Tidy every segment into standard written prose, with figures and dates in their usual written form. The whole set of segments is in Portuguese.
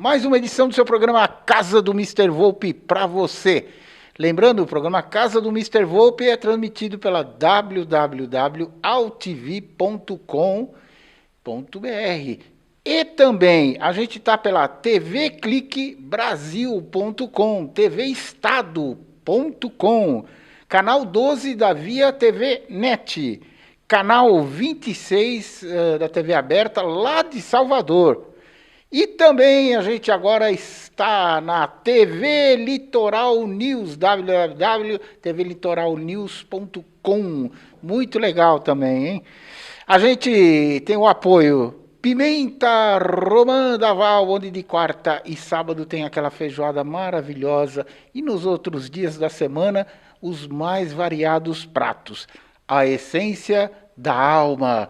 mais uma edição do seu programa Casa do Mr. Volpe para você. Lembrando, o programa Casa do Mr. Volpe é transmitido pela www.altv.com.br e também a gente está pela tvcliquebrasil.com, tvestado.com, canal 12 da Via TV Net, canal 26 da TV aberta lá de Salvador. E também a gente agora está na TV Litoral News, www.tvlitoralnews.com. Muito legal também, hein? A gente tem o apoio Pimenta Romã da Val, onde de quarta e sábado tem aquela feijoada maravilhosa. E nos outros dias da semana, os mais variados pratos. A essência da alma.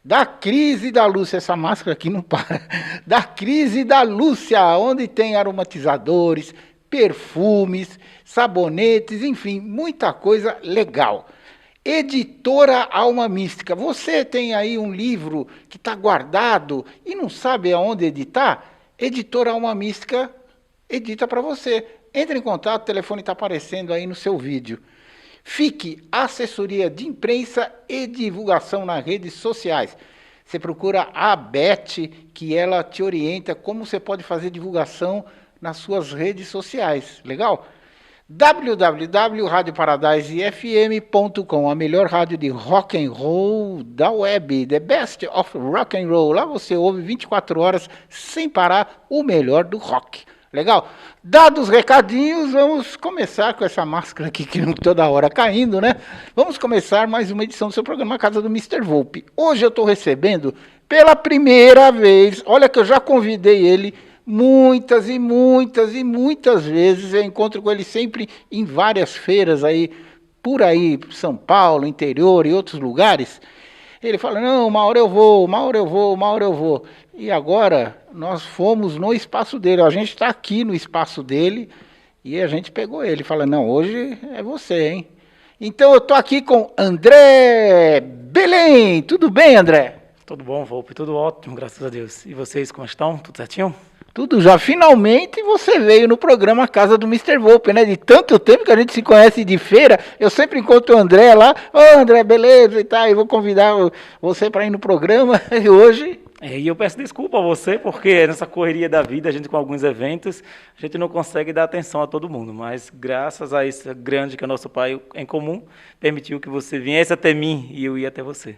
Da Crise da Lúcia, essa máscara aqui não para. Da Crise da Lúcia, onde tem aromatizadores, perfumes, sabonetes, enfim, muita coisa legal. Editora Alma Mística, você tem aí um livro que está guardado e não sabe aonde editar? Editora Alma Mística edita para você. Entre em contato, o telefone está aparecendo aí no seu vídeo. FIC, assessoria de imprensa e divulgação nas redes sociais. Você procura a Beth, que ela te orienta como você pode fazer divulgação nas suas redes sociais. Legal? www.radioparadisefm.com, a melhor rádio de rock and roll da web, the best of rock and roll. Lá você ouve 24 horas sem parar o melhor do rock. Legal? Dados os recadinhos, vamos começar com essa máscara aqui que não toda hora caindo, né? Vamos começar mais uma edição do seu programa Casa do Mr. Volpe. Hoje eu estou recebendo pela primeira vez, olha que eu já convidei ele muitas e muitas e muitas vezes, eu encontro com ele sempre em várias feiras aí, por aí, São Paulo, interior e outros lugares. Ele fala, não, uma hora eu vou, uma hora eu vou, uma hora eu vou. E agora nós fomos no espaço dele, a gente está aqui no espaço dele e a gente pegou ele. Fala, não, hoje é você, hein? Então eu estou aqui com André Belém. Tudo bem, André? Tudo bom, Volpe, tudo ótimo, graças a Deus. E vocês, como estão? Tudo certinho? Tudo já. Finalmente você veio no programa Casa do Mr. Volpe, né? De tanto tempo que a gente se conhece de feira, eu sempre encontro o André lá. Ô, André, beleza e tal, eu vou convidar você para ir no programa e hoje... E eu peço desculpa a você, porque nessa correria da vida, a gente com alguns eventos, a gente não consegue dar atenção a todo mundo, mas graças a isso grande que é nosso Pai em comum, permitiu que você viesse até mim e eu ia até você.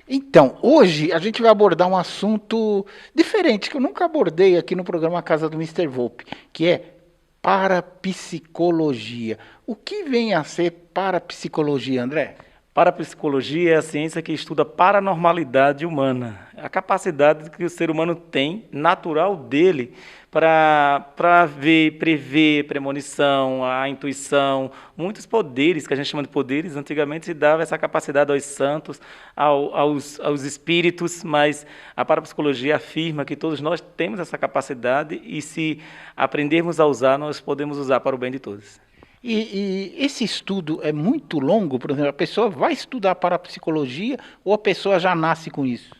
Então, hoje a gente vai abordar um assunto diferente, que eu nunca abordei aqui no programa Casa do Mr. Volpe, que é parapsicologia. O que vem a ser parapsicologia, André? Parapsicologia é a ciência que estuda a paranormalidade humana, a capacidade que o ser humano tem, natural dele, para ver, prever, premonição, a intuição, muitos poderes, que a gente chama de poderes. Antigamente se dava essa capacidade aos santos, aos espíritos, mas a parapsicologia afirma que todos nós temos essa capacidade e se aprendermos a usar, nós podemos usar para o bem de todos. E esse estudo é muito longo? Por exemplo, a pessoa vai estudar parapsicologia ou a pessoa já nasce com isso?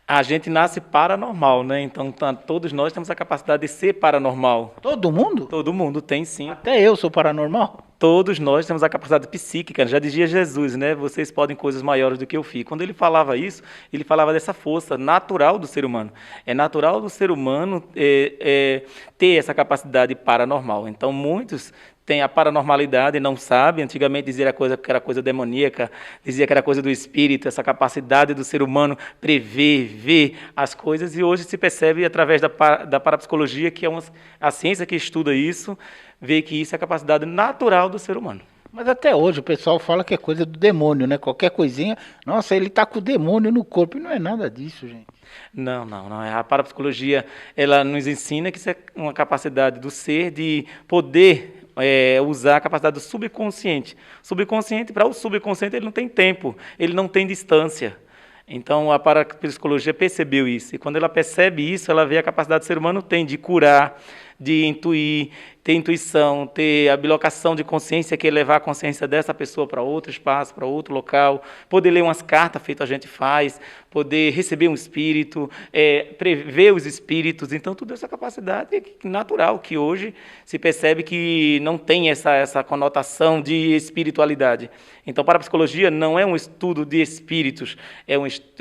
A gente nasce paranormal, né? Então todos nós temos a capacidade de ser paranormal. Todo mundo? Todo mundo tem, sim. Até eu sou paranormal? Todos nós temos a capacidade psíquica, já dizia Jesus, né? Vocês podem coisas maiores do que eu fiz. Quando ele falava isso, ele falava dessa força natural do ser humano. É natural do ser humano ter essa capacidade paranormal. Então muitos têm a paranormalidade e não sabem. Antigamente dizia que era coisa demoníaca, dizia que era coisa do espírito, essa capacidade do ser humano prever, ver as coisas. E hoje se percebe através da parapsicologia, que é a ciência que estuda isso, vê que isso é a capacidade natural do ser humano. Mas até hoje o pessoal fala que é coisa do demônio, né? Qualquer coisinha, nossa, ele está com o demônio no corpo. E não é nada disso, gente. Não. A parapsicologia, ela nos ensina que isso é uma capacidade do ser de poder usar a capacidade do subconsciente. Para o subconsciente, ele não tem tempo, ele não tem distância. Então, a parapsicologia percebeu isso. E quando ela percebe isso, ela vê a capacidade que o ser humano tem de curar, de intuir, ter intuição, ter a bilocação de consciência, que é levar a consciência dessa pessoa para outro espaço, para outro local, poder ler umas cartas feitas a gente faz, poder receber um espírito, prever os espíritos. Então, tudo essa capacidade natural que hoje se percebe que não tem essa conotação de espiritualidade. Então, para a psicologia, não é um estudo de espíritos, é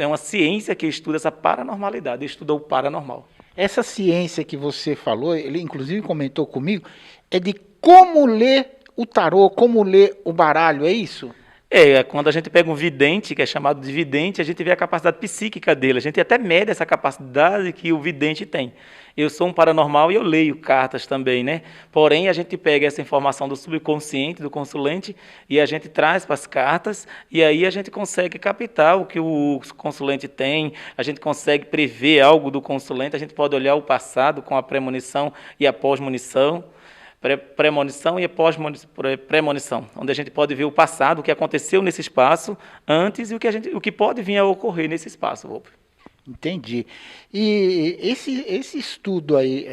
uma ciência que estuda essa paranormalidade, estuda o paranormal. Essa ciência que você falou, ele inclusive comentou comigo, é de como ler o tarô, como ler o baralho, é isso? Quando a gente pega um vidente, que é chamado de vidente, a gente vê a capacidade psíquica dele, a gente até mede essa capacidade que o vidente tem. Eu sou um paranormal e eu leio cartas também, né? Porém, a gente pega essa informação do subconsciente, do consulente, e a gente traz para as cartas, e aí a gente consegue captar o que o consulente tem, a gente consegue prever algo do consulente, a gente pode olhar o passado com a premonição e a pós-munição, premonição e pós-premonição, onde a gente pode ver o passado, o que aconteceu nesse espaço antes e o que pode vir a ocorrer nesse espaço, Volpe. Entendi. E esse estudo aí,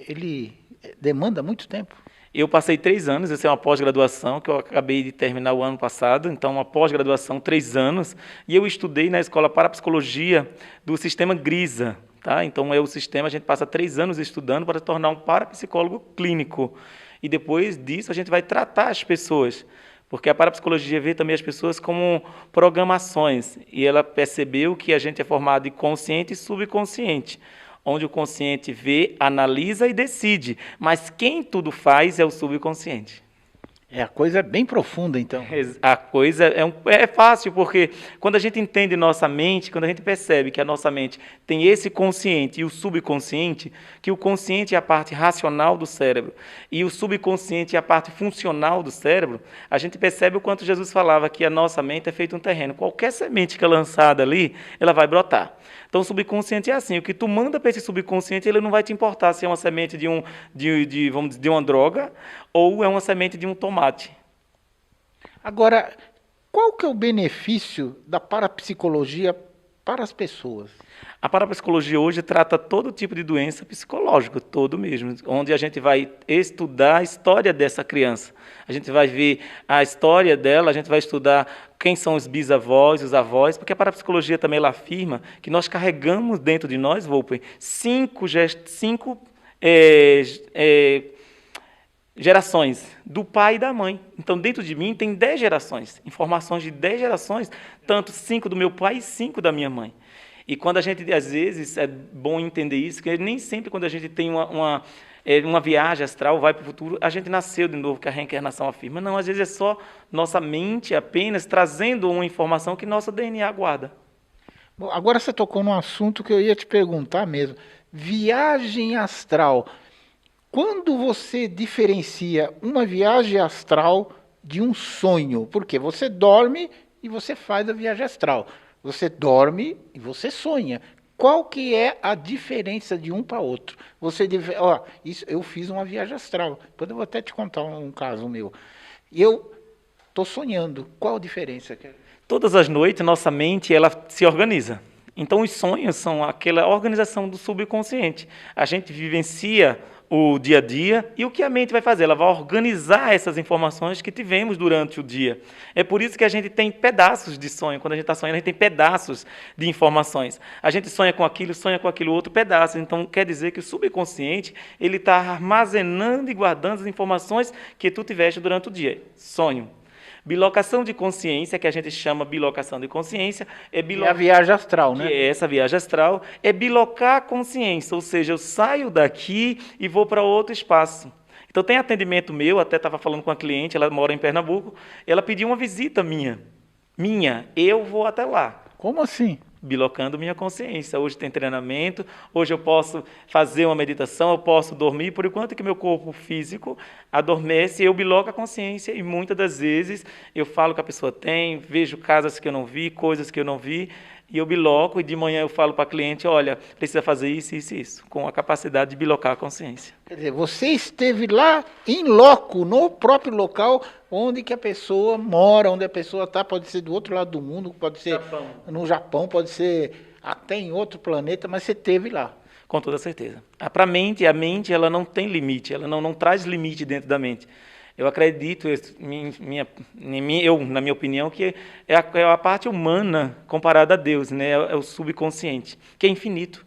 ele demanda muito tempo? Eu passei 3 anos, essa é uma pós-graduação que eu acabei de terminar o ano passado, então uma pós-graduação, 3 anos, e eu estudei na Escola Parapsicologia do Sistema Grisa, tá? Então é o sistema, a gente passa 3 anos estudando para se tornar um parapsicólogo clínico, e depois disso a gente vai tratar as pessoas, porque a parapsicologia vê também as pessoas como programações, e ela percebeu que a gente é formado de consciente e subconsciente, onde o consciente vê, analisa e decide, mas quem tudo faz é o subconsciente. A coisa é bem profunda, então. A coisa é fácil, porque quando a gente entende nossa mente, quando a gente percebe que a nossa mente tem esse consciente e o subconsciente, que o consciente é a parte racional do cérebro e o subconsciente é a parte funcional do cérebro, a gente percebe o quanto Jesus falava que a nossa mente é feito um terreno. Qualquer semente que é lançada ali, ela vai brotar. Então, o subconsciente é assim, o que tu manda para esse subconsciente, ele não vai te importar se é uma semente vamos dizer, de uma droga ou é uma semente de um tomate. Agora, qual que é o benefício da parapsicologia para as pessoas? A parapsicologia hoje trata todo tipo de doença psicológica, todo mesmo, onde a gente vai estudar a história dessa criança. A gente vai ver a história dela, a gente vai estudar quem são os bisavós, os avós, porque a parapsicologia também ela afirma que nós carregamos dentro de nós, Volpe, 5 gerações do pai e da mãe. Então, dentro de mim tem 10 gerações, informações de 10 gerações, tanto 5 do meu pai e 5 da minha mãe. E quando a gente, às vezes, é bom entender isso, que nem sempre quando a gente tem uma viagem astral, vai para o futuro, a gente nasceu de novo, que a reencarnação afirma. Não, às vezes é só nossa mente apenas trazendo uma informação que nosso DNA guarda. Bom, agora você tocou num assunto que eu ia te perguntar mesmo. Viagem astral. Quando você diferencia uma viagem astral de um sonho? Porque você dorme e você faz a viagem astral. Você dorme e você sonha. Qual que é a diferença de um para outro? Eu fiz uma viagem astral. Depois eu vou até te contar um caso meu. E eu estou sonhando. Qual a diferença? Todas as noites, nossa mente ela se organiza. Então, os sonhos são aquela organização do subconsciente. A gente vivencia o dia a dia e o que a mente vai fazer? Ela vai organizar essas informações que tivemos durante o dia. É por isso que a gente tem pedaços de sonho. Quando a gente está sonhando, a gente tem pedaços de informações. A gente sonha com aquilo outro pedaço. Então, quer dizer que o subconsciente ele está armazenando e guardando as informações que tu tiveste durante o dia. Sonho. Bilocação de consciência, que a gente chama bilocação de consciência, é a viagem astral, né? Que é essa viagem astral, é bilocar a consciência, ou seja, eu saio daqui e vou para outro espaço. Então tem atendimento meu, até estava falando com uma cliente, ela mora em Pernambuco, ela pediu uma visita minha, eu vou até lá. Como assim? Bilocando minha consciência. Hoje tem treinamento, hoje eu posso fazer uma meditação, eu posso dormir, por enquanto que meu corpo físico adormece, eu biloco a consciência e muitas das vezes eu falo que a pessoa tem, vejo casas que eu não vi, coisas que eu não vi, e eu biloco e de manhã eu falo para a cliente, olha, precisa fazer isso, isso, isso, com a capacidade de bilocar a consciência. Quer dizer, você esteve lá em loco, no próprio local onde que a pessoa mora, onde a pessoa está, pode ser do outro lado do mundo, pode ser no Japão, pode ser até em outro planeta, mas você esteve lá. Com toda certeza. Para a mente ela não tem limite, ela não traz limite dentro da mente. Eu acredito, na minha opinião, que é a parte humana comparada a Deus, né? É o subconsciente, que é infinito.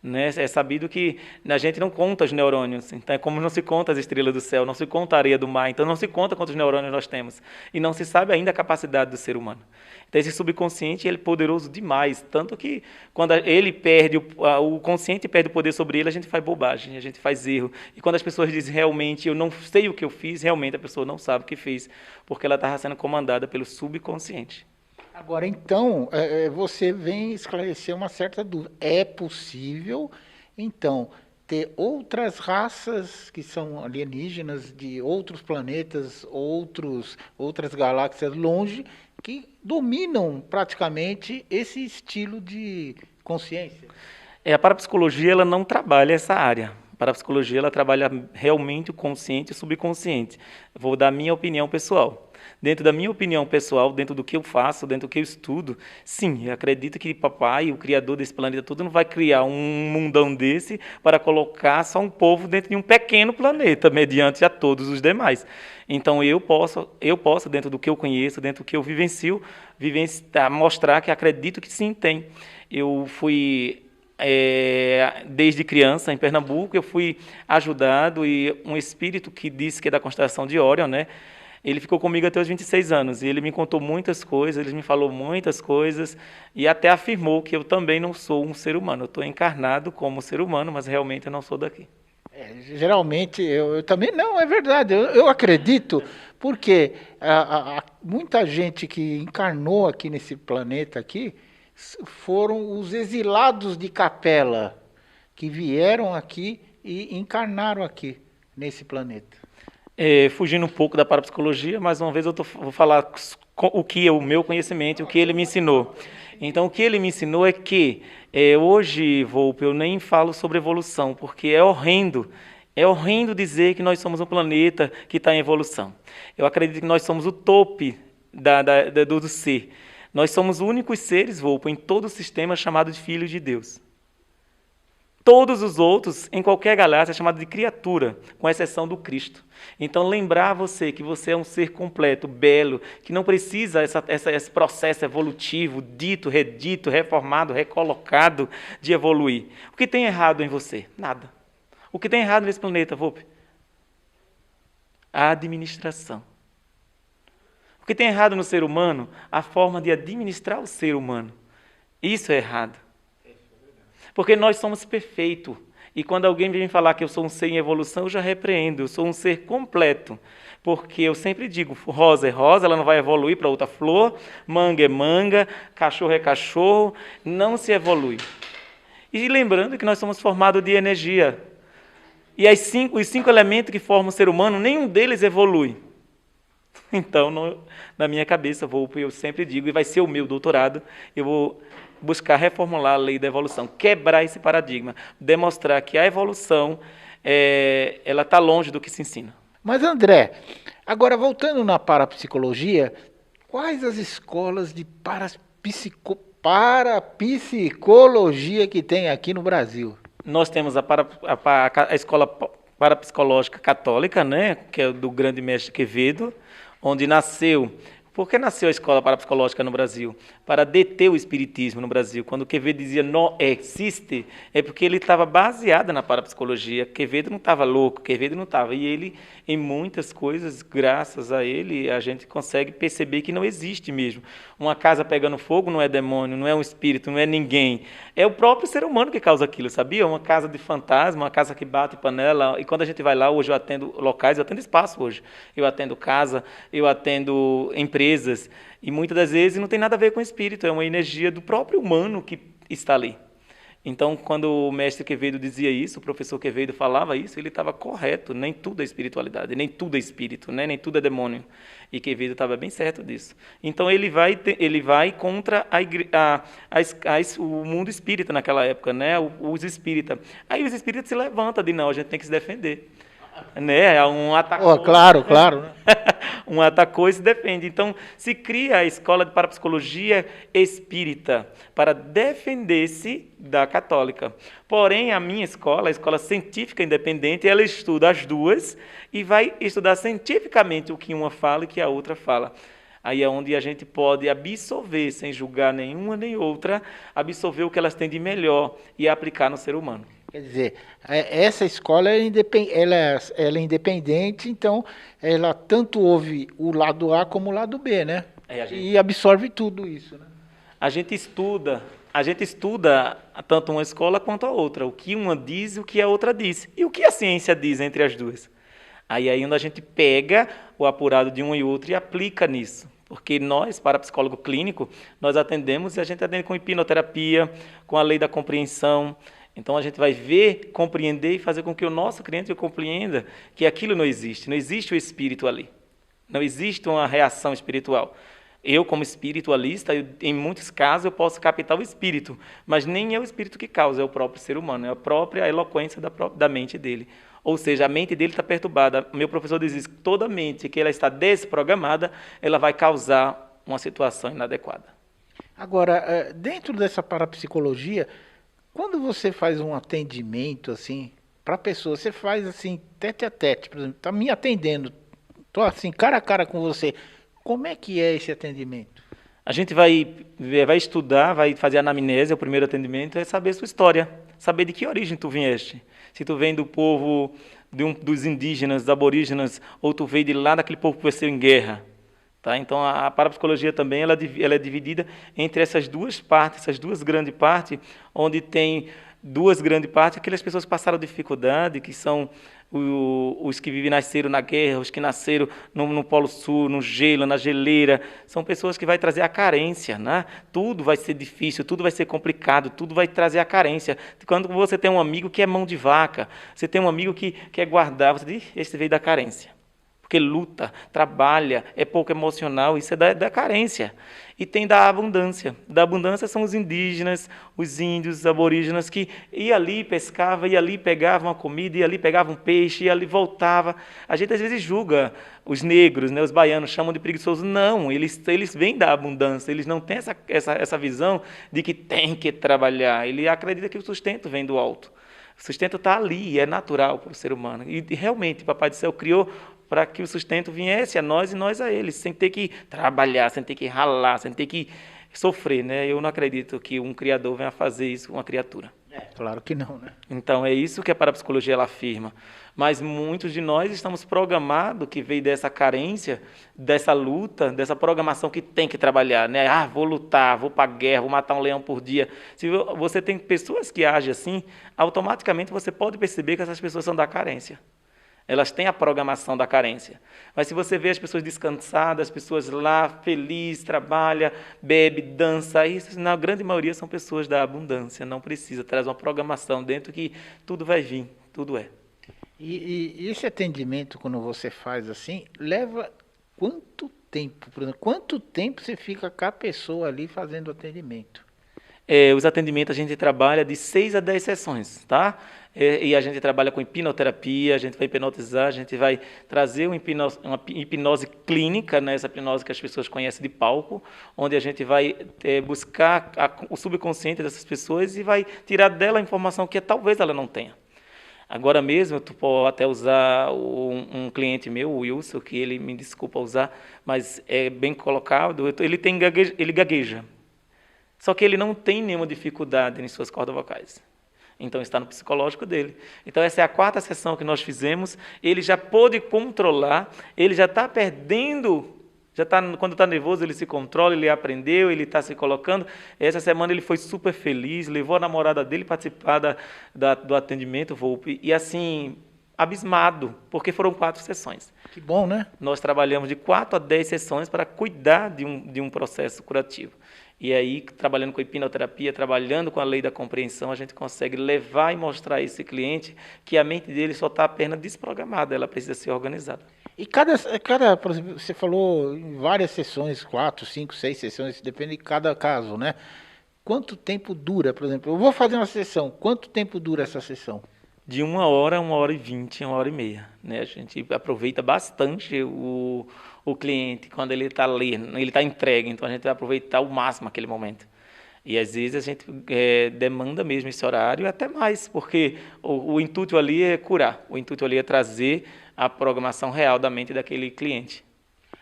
Né? É sabido que a gente não conta os neurônios, então é como não se conta as estrelas do céu, não se conta a areia do mar, então não se conta quantos neurônios nós temos, e não se sabe ainda a capacidade do ser humano. Então esse subconsciente ele é poderoso demais, tanto que quando ele perde, o consciente perde o poder sobre ele, a gente faz bobagem, a gente faz erro, e quando as pessoas dizem realmente eu não sei o que eu fiz, realmente a pessoa não sabe o que fez, porque ela estava sendo comandada pelo subconsciente. Agora, então, você vem esclarecer uma certa dúvida. É possível, então, ter outras raças que são alienígenas de outros planetas, outras galáxias longe, que dominam praticamente esse estilo de consciência? A parapsicologia ela não trabalha essa área. A parapsicologia ela trabalha realmente o consciente e o subconsciente. Vou dar a minha opinião pessoal. Dentro da minha opinião pessoal, dentro do que eu faço, dentro do que eu estudo, sim, eu acredito que papai, o criador desse planeta todo, não vai criar um mundão desse para colocar só um povo dentro de um pequeno planeta, mediante a todos os demais. Então eu posso dentro do que eu conheço, dentro do que eu vivencio, mostrar que acredito que sim, tem. Eu fui desde criança em Pernambuco, eu fui ajudado e um espírito que disse que é da constelação de Órion, né? Ele ficou comigo até os 26 anos, e ele me contou muitas coisas, ele me falou muitas coisas, e até afirmou que eu também não sou um ser humano. Eu estou encarnado como ser humano, mas realmente eu não sou daqui. Geralmente, eu também não, é verdade, eu acredito, porque muita gente que encarnou aqui nesse planeta aqui, foram os exilados de Capela, que vieram aqui e encarnaram aqui, nesse planeta. Fugindo um pouco da parapsicologia, mais uma vez vou falar o meu conhecimento, o que ele me ensinou. Então, o que ele me ensinou é que hoje, Volpe, eu nem falo sobre evolução, porque é horrendo. É horrendo dizer que nós somos um planeta que está em evolução. Eu acredito que nós somos o tope do ser. Nós somos os únicos seres, Volpe, em todo o sistema chamado de filhos de Deus. Todos os outros, em qualquer galáxia, é chamado de criatura, com exceção do Cristo. Então, lembrar você que você é um ser completo, belo, que não precisa esse processo evolutivo, dito, redito, reformado, recolocado, de evoluir. O que tem errado em você? Nada. O que tem errado nesse planeta, Volpe? A administração. O que tem errado no ser humano? A forma de administrar o ser humano. Isso é errado. Porque nós somos perfeitos. E quando alguém vem falar que eu sou um ser em evolução, eu já repreendo. Eu sou um ser completo. Porque eu sempre digo, rosa é rosa, ela não vai evoluir para outra flor, manga é manga, cachorro é cachorro, não se evolui. E lembrando que nós somos formados de energia. E os cinco elementos que formam o ser humano, nenhum deles evolui. Então, na minha cabeça, eu sempre digo, e vai ser o meu doutorado, eu vou buscar reformular a lei da evolução, quebrar esse paradigma, demonstrar que a evolução ela está longe do que se ensina. Mas André, agora voltando na parapsicologia, quais as escolas de parapsicologia que tem aqui no Brasil? Nós temos a escola parapsicológica católica, né, que é do grande mestre Quevedo, onde nasceu. Por que nasceu a escola parapsicológica no Brasil? Para deter o espiritismo no Brasil. Quando Quevedo dizia não existe, é porque ele estava baseado na parapsicologia. Quevedo não estava louco, Quevedo não estava. E ele, em muitas coisas, graças a ele, a gente consegue perceber que não existe mesmo. Uma casa pegando fogo não é demônio, não é um espírito, não é ninguém. É o próprio ser humano que causa aquilo, sabia? Uma casa de fantasma, uma casa que bate panela. E quando a gente vai lá, hoje eu atendo locais, eu atendo espaço hoje. Eu atendo casa, eu atendo empresas. E muitas das vezes não tem nada a ver com o espírito, é uma energia do próprio humano que está ali. Então, quando o mestre Quevedo dizia isso, o professor Quevedo falava isso, ele estava correto, nem tudo é espiritualidade, nem tudo é espírito, né? Nem tudo é demônio. E Quevedo estava bem certo disso. Então, ele vai contra o mundo espírita naquela época, né? Os espíritas. Aí os espíritas se levantam de não, a gente tem que se defender. né? Um atacou, Claro, claro. Né? um atacou e se defende. Então, se cria a escola de parapsicologia espírita para defender-se da católica. Porém, a minha escola, a escola científica independente, ela estuda as duas e vai estudar cientificamente o que uma fala e o que a outra fala. Aí é onde a gente pode absorver, sem julgar nenhuma nem outra, absorver o que elas têm de melhor e aplicar no ser humano. Quer dizer, essa escola ela é independente, então ela tanto ouve o lado A como o lado B, né? E absorve tudo isso, né? A gente estuda tanto uma escola quanto a outra, o que uma diz e o que a outra diz. E o que a ciência diz entre as duas. Aí onde a gente pega o apurado de um e outro e aplica nisso. Porque nós, parapsicólogo clínico, nós atendemos e a gente atende com hipnoterapia, com a lei da compreensão. Então a gente vai ver, compreender e fazer com que o nosso cliente compreenda que aquilo não existe. Não existe o espírito ali. Não existe uma reação espiritual. Eu, como espiritualista, em muitos casos eu posso captar o espírito, mas nem é o espírito que causa, é o próprio ser humano, é a própria eloquência da mente dele. Ou seja, a mente dele está perturbada. Meu professor diz isso, que toda mente que ela está desprogramada, ela vai causar uma situação inadequada. Agora, dentro dessa parapsicologia, quando você faz um atendimento assim para a pessoa, você faz assim tete a tete, por exemplo, está me atendendo, estou assim cara a cara com você, como é que é esse atendimento? A gente vai estudar, vai fazer a anamnese, o primeiro atendimento é saber a sua história, saber de que origem tu vieste. Se tu vem do povo dos indígenas, dos aborígenas, ou tu veio de lá daquele povo que venceu em guerra. Tá? Então, a parapsicologia também ela é dividida entre essas duas partes, essas duas grandes partes, onde tem duas grandes partes, aquelas pessoas que passaram dificuldade, que são os que nasceram na guerra, os que nasceram no Polo Sul, no gelo, na geleira, são pessoas que vai trazer a carência, né? Tudo vai ser difícil, tudo vai ser complicado, tudo vai trazer a carência. Quando você tem um amigo que é mão de vaca, você tem um amigo que quer guardar, você diz, esse veio da carência. Porque luta, trabalha, é pouco emocional, isso é da carência. E tem da abundância. Da abundância são os indígenas, os índios, os aborígenes, que ia ali, pescava, ia ali, pegava uma comida, ia ali, pegava um peixe, ia ali, voltava. A gente às vezes julga os negros, né, os baianos, chamam de preguiçosos. Não, eles vêm da abundância, eles não têm essa visão de que tem que trabalhar. Ele acredita que o sustento vem do alto. O sustento está ali, é natural para o ser humano. E realmente, o Papai do Céu criou para que o sustento viesse a nós e nós a eles, sem ter que trabalhar, sem ter que ralar, sem ter que sofrer, né? Eu não acredito que um criador venha fazer isso com uma criatura. Claro que não, né? Então, é isso que a parapsicologia ela afirma. Mas muitos de nós estamos programados, que veio dessa carência, dessa luta, dessa programação que tem que trabalhar, né? Ah, vou lutar, vou para a guerra, vou matar um leão por dia. Se você tem pessoas que agem assim, automaticamente você pode perceber que essas pessoas são da carência. Elas têm a programação da carência. Mas se você vê as pessoas descansadas, as pessoas lá felizes, trabalha, bebe, dança, isso, na grande maioria são pessoas da abundância. Não precisa, traz uma programação dentro que tudo vai vir, tudo é. E esse atendimento, quando você faz assim, leva quanto tempo? Por exemplo, quanto tempo você fica com a pessoa ali fazendo atendimento? Os atendimentos a gente trabalha de 6 a 10 sessões, tá? E a gente trabalha com hipnoterapia, a gente vai hipnotizar, a gente vai trazer uma hipnose clínica, né, essa hipnose que as pessoas conhecem de palco, onde a gente vai buscar o subconsciente dessas pessoas e vai tirar dela a informação que talvez ela não tenha. Agora mesmo, tu pode até usar um cliente meu, o Wilson, que ele me desculpa usar, mas é bem colocado, ele gagueja. Só que ele não tem nenhuma dificuldade em suas cordas vocais. Então, está no psicológico dele. Então, essa é a 4ª sessão que nós fizemos. Ele já pôde controlar, ele já está perdendo, quando está nervoso, ele se controla, ele aprendeu, ele está se colocando. Essa semana ele foi super feliz, levou a namorada dele para participar do atendimento, Volpe, e assim, abismado, porque foram 4 sessões. Que bom, né? Nós trabalhamos de 4 a 10 sessões para cuidar de um processo curativo. E aí, trabalhando com a hipnoterapia, trabalhando com a lei da compreensão, a gente consegue levar e mostrar a esse cliente que a mente dele só está apenas desprogramada, ela precisa ser organizada. E por exemplo, você falou em várias sessões, 4, 5, 6 sessões, depende de cada caso, né? Quanto tempo dura, por exemplo? Eu vou fazer uma sessão, quanto tempo dura essa sessão? de 1 hora, 1 hora e 20, 1 hora e meia, né? A gente aproveita bastante o cliente quando ele está ali, ele está entregue, então a gente vai aproveitar ao máximo aquele momento. E às vezes a gente demanda mesmo esse horário e até mais, porque o intuito ali é curar, o intuito ali é trazer a programação real da mente daquele cliente.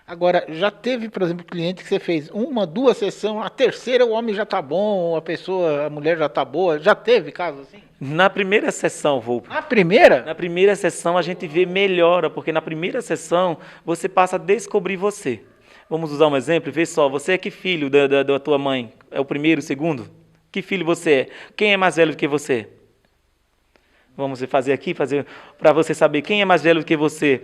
Agora, já teve, por exemplo, cliente que você fez uma, duas sessões, a terceira o homem já tá bom, a mulher já tá boa, já teve caso assim? Na primeira sessão, Volpe, A primeira? na primeira sessão a gente vê melhora, porque na primeira sessão você passa a descobrir você. Vamos usar um exemplo, vê só, você é que filho da tua mãe? É o primeiro, o segundo? Que filho você é? Quem é mais velho do que você? Vamos fazer aqui, para você saber quem é mais velho do que você.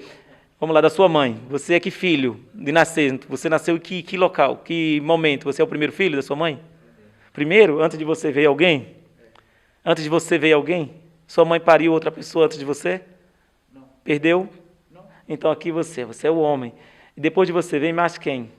Vamos lá, da sua mãe. Você é que filho de nascer? Você nasceu em que local? Que momento? Você é o primeiro filho da sua mãe? Primeiro? Antes de você veio alguém? Antes de você veio alguém? Sua mãe pariu outra pessoa antes de você? Não. Perdeu? Não. Então aqui você é o homem. E depois de você vem mais quem?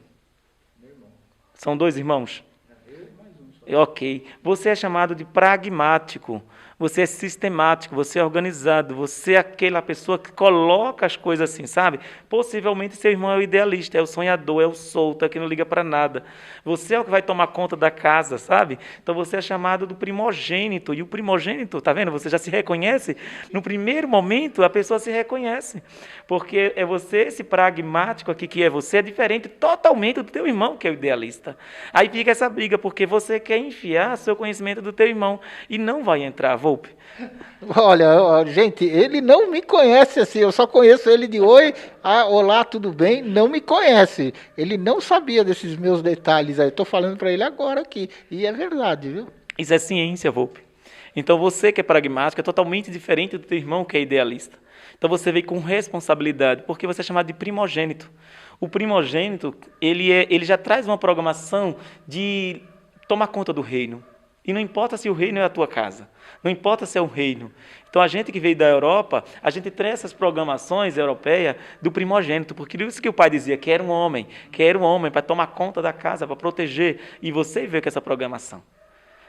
Meu irmão. São 2 irmãos? Eu e mais um só. Ok. Você é chamado de pragmático. Você é sistemático, você é organizado, você é aquela pessoa que coloca as coisas assim, sabe? Possivelmente seu irmão é o idealista, é o sonhador, é o solto, é que não liga para nada. Você é o que vai tomar conta da casa, sabe? Então você é chamado do primogênito. E o primogênito, tá vendo? Você já se reconhece? No primeiro momento, a pessoa se reconhece. Porque é você, esse pragmático aqui que é você, é diferente totalmente do teu irmão, que é o idealista. Aí fica essa briga, porque você quer enfiar seu conhecimento do teu irmão e não vai entrar, Volpe. Olha, gente, ele não me conhece assim, eu só conheço ele de oi, olá, tudo bem? Não me conhece. Ele não sabia desses meus detalhes aí. Estou falando para ele agora aqui. E é verdade, viu? Isso é ciência, Volpe. Então você que é pragmático é totalmente diferente do teu irmão que é idealista. Então você veio com responsabilidade, porque você é chamado de primogênito. O primogênito, ele já traz uma programação de tomar conta do reino. E não importa se o reino é a tua casa, não importa se é um reino. Então, a gente que veio da Europa, a gente traz essas programações europeias do primogênito, porque isso que o pai dizia, que era um homem para tomar conta da casa, para proteger, e você veio com essa programação.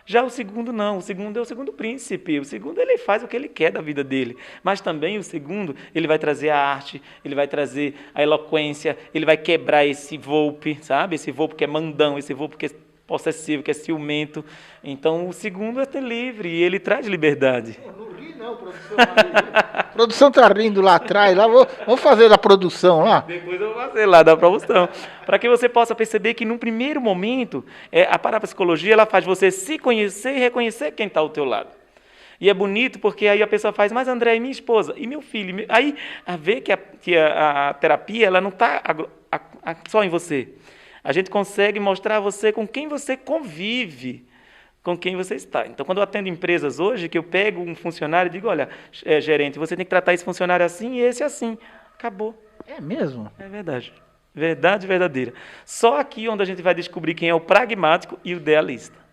Já o segundo não, o segundo é o segundo príncipe, o segundo ele faz o que ele quer da vida dele, mas também o segundo ele vai trazer a arte, ele vai trazer a eloquência, ele vai quebrar esse Volpe, sabe? Esse Volpe que é mandão, esse Volpe que é possessivo, que é ciumento. Então, o segundo é ter livre e ele traz liberdade. Não ri não, produção. A produção está rindo lá atrás. Lá, vamos fazer da produção lá? Depois eu vou fazer lá da promoção. Para que você possa perceber que, num primeiro momento, a parapsicologia ela faz você se conhecer e reconhecer quem está ao teu lado. E é bonito porque aí a pessoa faz, mas André, e minha esposa? E meu filho? Aí, a ver que a terapia ela não está só em você. A gente consegue mostrar a você com quem você convive, com quem você está. Então, quando eu atendo empresas hoje, que eu pego um funcionário e digo, olha, gerente, você tem que tratar esse funcionário assim e esse assim. Acabou. É mesmo? É verdade. Verdade verdadeira. Só aqui onde a gente vai descobrir quem é o pragmático e o idealista.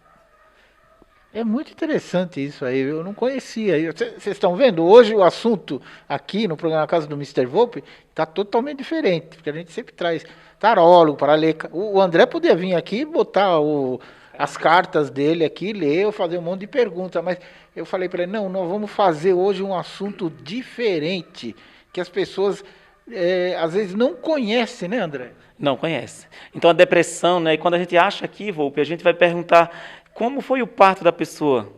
É muito interessante isso aí, eu não conhecia. Vocês estão vendo? Hoje o assunto aqui no programa Casa do Mister Volpe está totalmente diferente, porque a gente sempre traz tarólogo para ler. O André podia vir aqui e botar as cartas dele aqui, ler, fazer um monte de perguntas, mas eu falei para ele, não, nós vamos fazer hoje um assunto diferente, que as pessoas às vezes não conhecem, né, André? Não conhece. Então a depressão, né? E quando a gente acha aqui, Volpe, a gente vai perguntar como foi o parto da pessoa.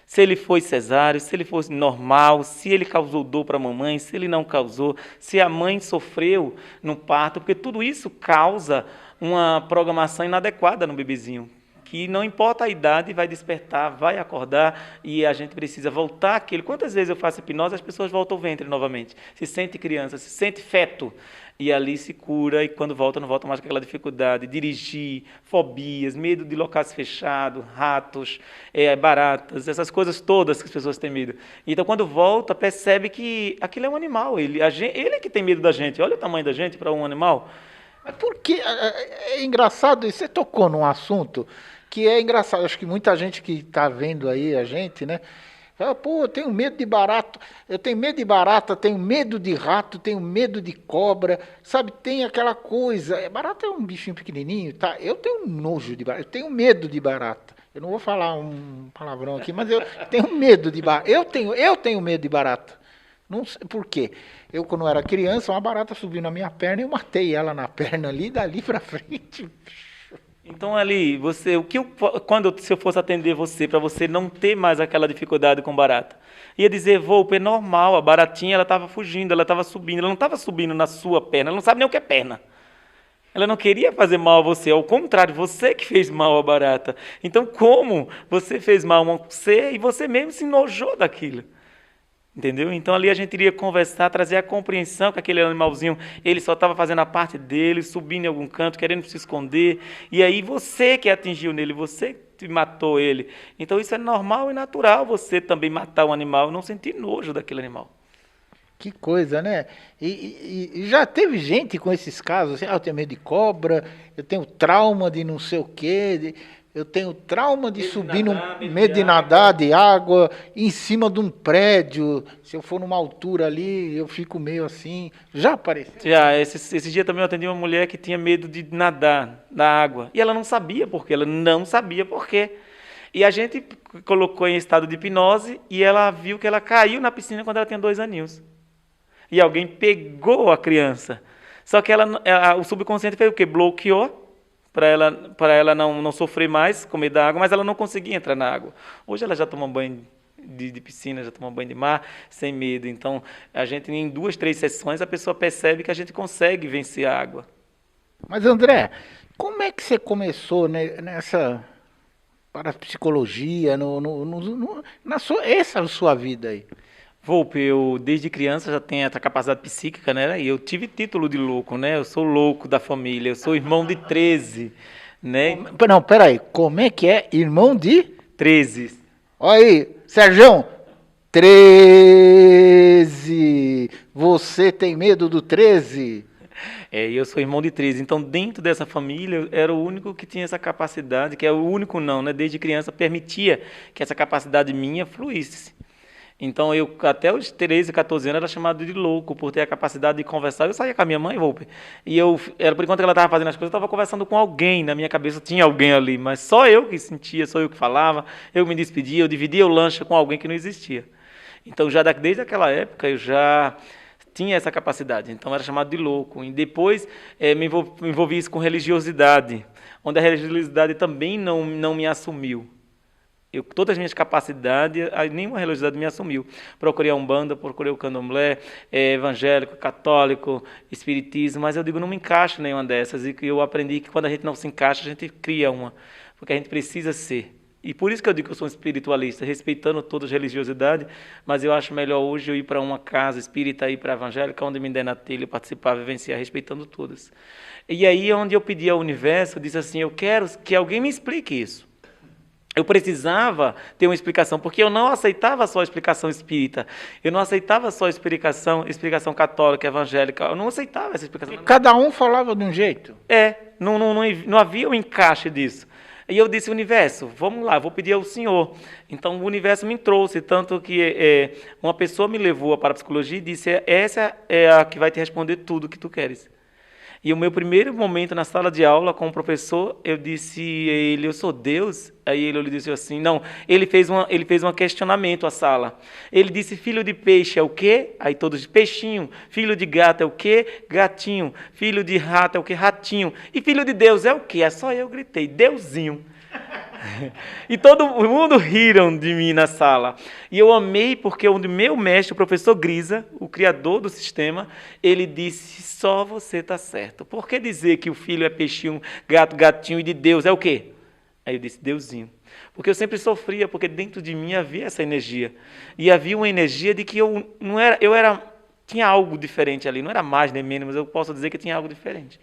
Se ele foi cesáreo, se ele foi normal, se ele causou dor para a mamãe, se ele não causou, se a mãe sofreu no parto, porque tudo isso causa uma programação inadequada no bebezinho, que não importa a idade, vai despertar, vai acordar e a gente precisa voltar àquilo. Quantas vezes eu faço hipnose, as pessoas voltam ao ventre novamente, se sente criança, se sente feto, e ali se cura, e quando volta, não volta mais com aquela dificuldade, dirigir, fobias, medo de locais fechados, ratos, baratas, essas coisas todas que as pessoas têm medo. Então, quando volta, percebe que aquilo é um animal, ele é que tem medo da gente, olha o tamanho da gente para um animal. Mas por que? É engraçado, você tocou num assunto que é engraçado, acho que muita gente que está vendo aí a gente, né? Fala, pô, eu tenho medo de barato, eu tenho medo de barata, tenho medo de rato, tenho medo de cobra, sabe? Tem aquela coisa, barata é um bichinho pequenininho, tá? Eu tenho nojo de barata, eu tenho medo de barata. Eu não vou falar um palavrão aqui, mas eu tenho medo de barata. Eu tenho medo de barata. Não sei por quê. Eu, quando era criança, uma barata subiu na minha perna e eu matei ela na perna ali, dali pra frente. Então ali, você, se eu fosse atender você, para você não ter mais aquela dificuldade com barata, ia dizer, Volpe, é normal, a baratinha ela estava fugindo, ela estava subindo, ela não estava subindo na sua perna, ela não sabe nem o que é perna. Ela não queria fazer mal a você, ao contrário, você que fez mal à barata. Então como você fez mal a você e você mesmo se enojou daquilo? Entendeu? Então ali a gente iria conversar, trazer a compreensão que aquele animalzinho, ele só estava fazendo a parte dele, subindo em algum canto, querendo se esconder, e aí você que atingiu nele, você que matou ele. Então isso é normal e natural, você também matar um animal e não sentir nojo daquele animal. Que coisa, né? E já teve gente com esses casos, assim, eu tenho medo de cobra, eu tenho trauma de não sei o quê, eu tenho trauma de subir, medo de nadar, de água, em cima de um prédio, se eu for numa altura ali, eu fico meio assim, já apareceu. Já, esse dia também eu atendi uma mulher que tinha medo de nadar na água, e ela não sabia por quê, ela não sabia por quê. E a gente colocou em estado de hipnose, e ela viu que ela caiu na piscina quando ela tinha 2 aninhos. E alguém pegou a criança. Só que o subconsciente fez o quê? Bloqueou para ela não sofrer mais com medo da água, mas ela não conseguia entrar na água. Hoje ela já toma banho de piscina, já toma banho de mar, sem medo. Então, a gente, em 2, 3 sessões, a pessoa percebe que a gente consegue vencer a água. Mas André, como é que você começou nessa parapsicologia, essa sua vida aí? Volpe, eu desde criança já tenho essa capacidade psíquica, né? E eu tive título de louco, né? Eu sou louco da família, eu sou irmão de 13, né? Não, peraí, como é que é? Irmão de? 13. Olha aí, Serjão, 13. Você tem medo do 13? Eu sou irmão de 13. Então, dentro dessa família, eu era o único que tinha essa capacidade, que é o único não, né? Desde criança permitia que essa capacidade minha fluísse. Então, eu até os 13, 14 anos era chamado de louco por ter a capacidade de conversar. Eu saía com a minha mãe, Volpe, e era por enquanto que ela estava fazendo as coisas, eu estava conversando com alguém, na minha cabeça tinha alguém ali, mas só eu que sentia, só eu que falava, eu me despedia, eu dividia o lanche com alguém que não existia. Então, já desde aquela época, eu já tinha essa capacidade, então era chamado de louco. E depois me envolvi isso com religiosidade, onde a religiosidade também não me assumiu. Todas as minhas capacidades, nenhuma religiosidade me assumiu. Procurei a Umbanda, procurei o Candomblé, evangélico, católico, espiritismo, mas eu digo, não me encaixo em nenhuma dessas. E eu aprendi que quando a gente não se encaixa, a gente cria uma, porque a gente precisa ser. E por isso que eu digo que eu sou um espiritualista, respeitando todas as religiosidades, mas eu acho melhor hoje eu ir para uma casa espírita, ir para a evangélica, onde me der na telha, participar, vivenciar, respeitando todas. E aí, onde eu pedi ao universo, eu disse assim, eu quero que alguém me explique isso. Eu precisava ter uma explicação, porque eu não aceitava só a explicação espírita, eu não aceitava só a explicação católica, evangélica, eu não aceitava essa explicação. Cada um falava de um jeito. Não havia um encaixe disso. E eu disse, universo, vamos lá, vou pedir ao Senhor. Então o universo me trouxe, tanto que uma pessoa me levou à parapsicologia e disse, essa é a que vai te responder tudo o que tu queres. E o meu primeiro momento na sala de aula com o professor, eu disse a ele, eu sou Deus? Aí ele disse assim, não, ele fez um questionamento à sala. Ele disse, filho de peixe é o quê? Aí todos, peixinho. Filho de gato é o quê? Gatinho. Filho de rato é o quê? Ratinho. E filho de Deus é o quê? É só eu gritei, Deusinho. E todo mundo riram de mim na sala. E eu amei porque o meu mestre, o professor Grisa, o criador do sistema, ele disse, só você está certo. Por que dizer que o filho é peixinho, gato, gatinho e de Deus é o quê? Aí eu disse, Deusinho. Porque eu sempre sofria, porque dentro de mim havia essa energia. E havia uma energia de que tinha algo diferente ali. Não era mais nem menos, mas eu posso dizer que tinha algo diferente.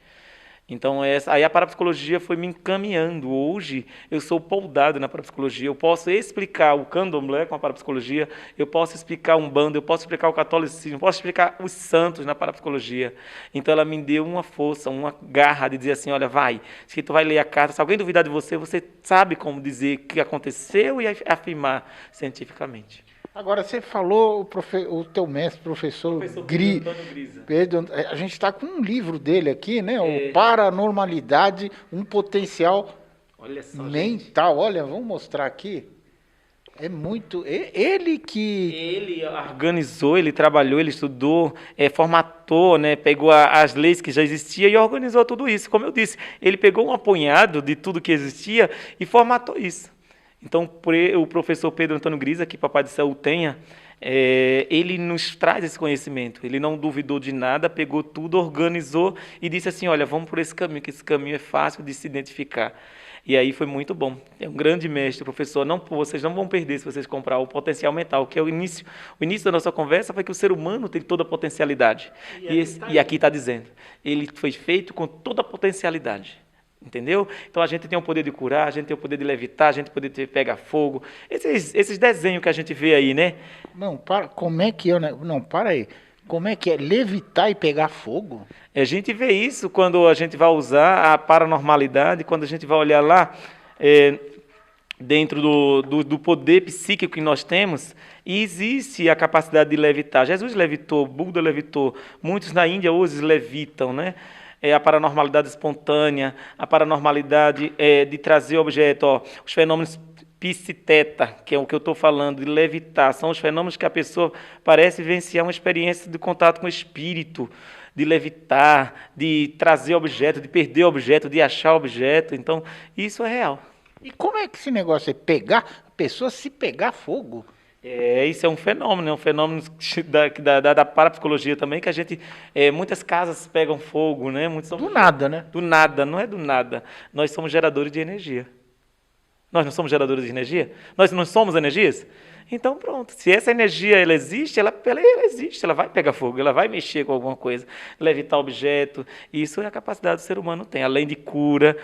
Então, aí a parapsicologia foi me encaminhando. Hoje, eu sou poldado na parapsicologia. Eu posso explicar o candomblé com a parapsicologia, eu posso explicar o Umbanda, eu posso explicar o catolicismo, eu posso explicar os santos na parapsicologia. Então, ela me deu uma força, uma garra de dizer assim, olha, vai, se tu vai ler a carta, se alguém duvidar de você, você sabe como dizer o que aconteceu e afirmar cientificamente. Agora, você falou o teu mestre, professor Grisa. A gente está com um livro dele aqui, né? O Paranormalidade, um potencial Olha só, gente. mental. Olha, vamos mostrar aqui. É muito. Ele que. Ele organizou, ele trabalhou, ele estudou, formatou, né, pegou as leis que já existiam e organizou tudo isso. Como eu disse, ele pegou um apanhado de tudo que existia e formatou isso. Então, o professor Pedro Antônio Grisa, que Papai do Céu o tenha, ele nos traz esse conhecimento. Ele não duvidou de nada, pegou tudo, organizou e disse assim, olha, vamos por esse caminho, que esse caminho é fácil de se identificar. E aí foi muito bom. É um grande mestre, professor. Não, vocês não vão perder se vocês comprar o Potencial Mental, que é o início. O início da nossa conversa foi que o ser humano tem toda a potencialidade. E aqui está dizendo, ele foi feito com toda a potencialidade. Entendeu? Então a gente tem o poder de curar, a gente tem o poder de levitar, a gente tem o poder de pegar fogo. Esses desenhos que a gente vê aí, né? Não, para. Como é que eu. Não, para aí. Como é que é? Levitar e pegar fogo? A gente vê isso quando a gente vai usar a paranormalidade, quando a gente vai olhar lá dentro do poder psíquico que nós temos, e existe a capacidade de levitar. Jesus levitou, Buda levitou, muitos na Índia hoje levitam, né? A paranormalidade espontânea, a paranormalidade de trazer objeto, os fenômenos psiteta, que é o que eu estou falando, de levitar, são os fenômenos que a pessoa parece vivenciar uma experiência de contato com o espírito, de levitar, de trazer objeto, de perder objeto, de achar objeto. Então, isso é real. E como é que esse negócio é pegar? A pessoa se pegar fogo? Isso é um fenômeno da parapsicologia também, que a gente, muitas casas pegam fogo, né? Do nada, né? Do nada, não é do nada. Nós somos geradores de energia. Nós não somos geradores de energia? Nós não somos energias? Então pronto, se essa energia ela existe, ela existe, ela vai pegar fogo, ela vai mexer com alguma coisa, levitar objeto. Isso é a capacidade do ser humano tem, além de cura,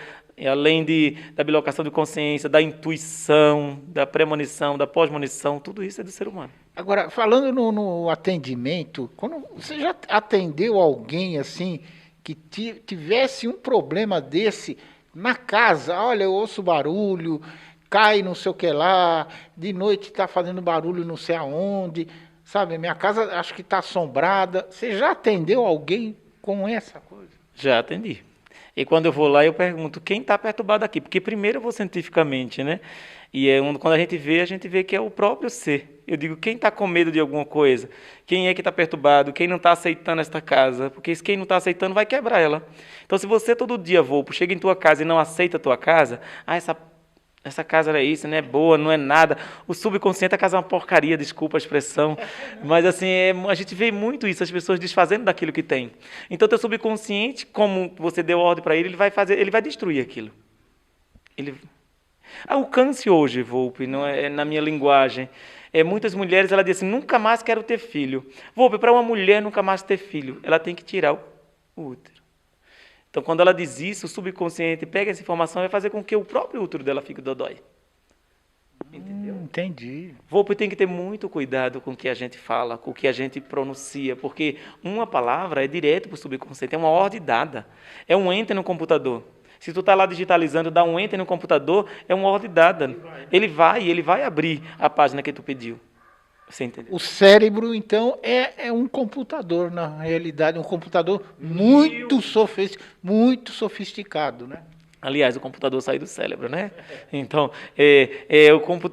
além da bilocação de consciência, da intuição, da premonição, da pós-monição, tudo isso é do ser humano. Agora, falando no atendimento, quando você já atendeu alguém assim que tivesse um problema desse na casa? Olha, eu ouço barulho, cai não sei o que lá, de noite está fazendo barulho não sei aonde, sabe? Minha casa acho que está assombrada. Você já atendeu alguém com essa coisa? Já atendi. E quando eu vou lá, eu pergunto, quem está perturbado aqui? Porque primeiro eu vou cientificamente, né? E quando a gente vê que é o próprio ser. Eu digo, quem está com medo de alguma coisa? Quem é que está perturbado? Quem não está aceitando esta casa? Porque quem não está aceitando vai quebrar ela. Então, se você todo dia, chega em tua casa e não aceita a tua casa, essa casa não é isso, não é boa, não é nada. O subconsciente, a casa é uma porcaria, desculpa a expressão. Mas assim, a gente vê muito isso, as pessoas desfazendo daquilo que tem. Então, teu subconsciente, como você deu ordem para ele vai destruir aquilo. O câncer hoje, Volpe, não é, na minha linguagem, muitas mulheres, ela diz assim, nunca mais quero ter filho. Volpe, para uma mulher nunca mais ter filho, ela tem que tirar o útero. Então, quando ela diz isso, o subconsciente pega essa informação e vai fazer com que o próprio útero dela fique dodói. Entendeu? Entendi. Volpe, tem que ter muito cuidado com o que a gente fala, com o que a gente pronuncia, porque uma palavra é direto para o subconsciente, é uma ordem dada, é um enter no computador. Se tu está lá digitalizando, dá um enter no computador, é uma ordem dada. Ele vai abrir a página que tu pediu. Você entendeu? O cérebro, então, é um computador, na realidade, um computador muito sofisticado, né? Aliás, o computador sai do cérebro, né? Então,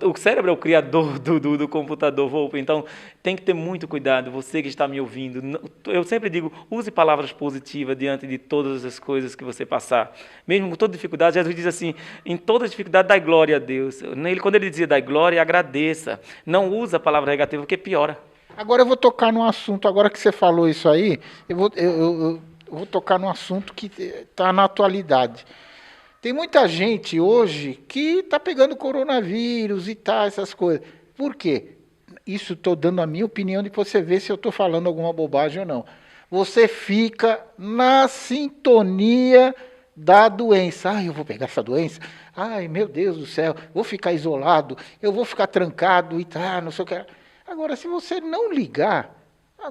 o cérebro é o criador do computador, Volpe. Então, tem que ter muito cuidado, você que está me ouvindo. Eu sempre digo, use palavras positivas diante de todas as coisas que você passar. Mesmo com toda dificuldade, Jesus diz assim, em toda dificuldade, dai glória a Deus. Quando ele dizia, dai glória, agradeça. Não usa a palavra negativa, porque piora. Agora eu vou tocar num assunto, agora que você falou isso aí, eu vou tocar num assunto que está na atualidade. Tem muita gente hoje que está pegando coronavírus e tal, essas coisas. Por quê? Isso estou dando a minha opinião de você ver se eu estou falando alguma bobagem ou não. Você fica na sintonia da doença. Ai, eu vou pegar essa doença? Ai, meu Deus do céu, vou ficar isolado, eu vou ficar trancado e tal, não sei o que. Agora, se você não ligar,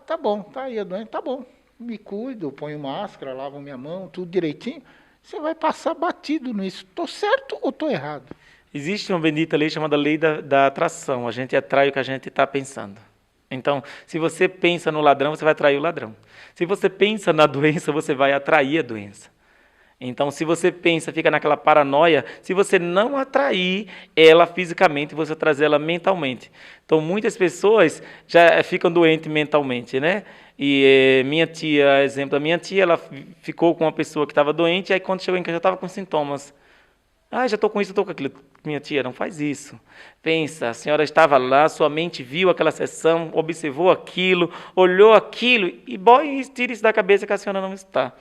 tá bom, tá aí a doença, tá bom. Me cuido, ponho máscara, lavo minha mão, tudo direitinho. Você vai passar batido nisso. Estou certo ou estou errado? Existe uma bendita lei chamada lei da atração. A gente atrai o que a gente está pensando. Então, se você pensa no ladrão, você vai atrair o ladrão. Se você pensa na doença, você vai atrair a doença. Então, se você pensa, fica naquela paranoia, se você não atrair ela fisicamente, você trazer ela mentalmente. Então, muitas pessoas já ficam doentes mentalmente, né? E minha tia, exemplo, a minha tia, ela ficou com uma pessoa que estava doente, e aí quando chegou em casa já estava com sintomas. Ah, já estou com isso, estou com aquilo. Minha tia, não faz isso. Pensa, a senhora estava lá, sua mente viu aquela sessão, observou aquilo, olhou aquilo, e boy, tira isso da cabeça que a senhora não está.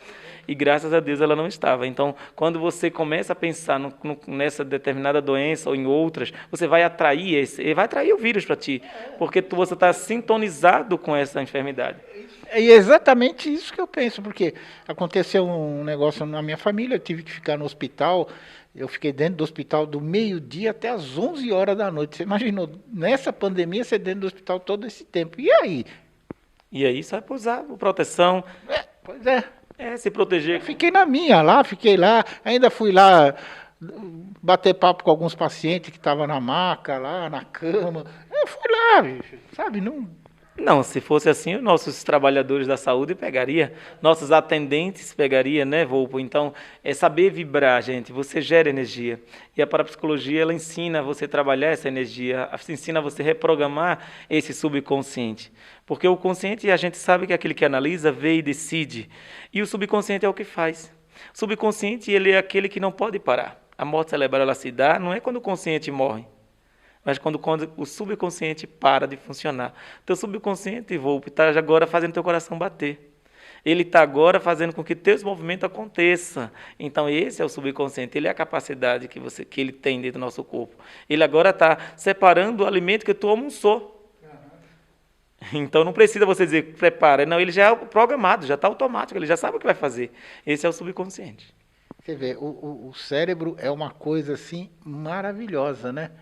E graças a Deus ela não estava. Então, quando você começa a pensar nessa determinada doença ou em outras, você vai atrair vai atrair o vírus para ti, porque você está sintonizado com essa enfermidade. É exatamente isso que eu penso, porque aconteceu um negócio na minha família, eu tive que ficar no hospital, eu fiquei dentro do hospital do meio-dia até as 11 horas da noite. Você imaginou, nessa pandemia, você dentro do hospital todo esse tempo. E aí? E aí, só para usar proteção. Pois é. Se proteger. Eu fiquei na minha lá, fiquei lá, ainda fui lá bater papo com alguns pacientes que estavam na maca, lá na cama. Eu fui lá, bicho, sabe? Não, se fosse assim, os nossos trabalhadores da saúde pegaria, nossos atendentes pegaria, né, Volpo? Então, é saber vibrar, gente. Você gera energia. E a parapsicologia, ela ensina você a trabalhar essa energia, ensina você a reprogramar esse subconsciente. Porque o consciente, a gente sabe que é aquele que analisa, vê e decide. E o subconsciente é o que faz. O subconsciente, ele é aquele que não pode parar. A morte cerebral, ela se dá, não é quando o consciente morre, mas quando o subconsciente para de funcionar. Teu subconsciente, Volpe, está agora fazendo teu coração bater. Ele está agora fazendo com que teus movimentos aconteçam. Então, esse é o subconsciente, ele é a capacidade que ele tem dentro do nosso corpo. Ele agora está separando o alimento que tu almoçou. Então, não precisa você dizer, prepara. Não, ele já é programado, já está automático, ele já sabe o que vai fazer. Esse é o subconsciente. Você vê, o cérebro é uma coisa, assim, maravilhosa, né?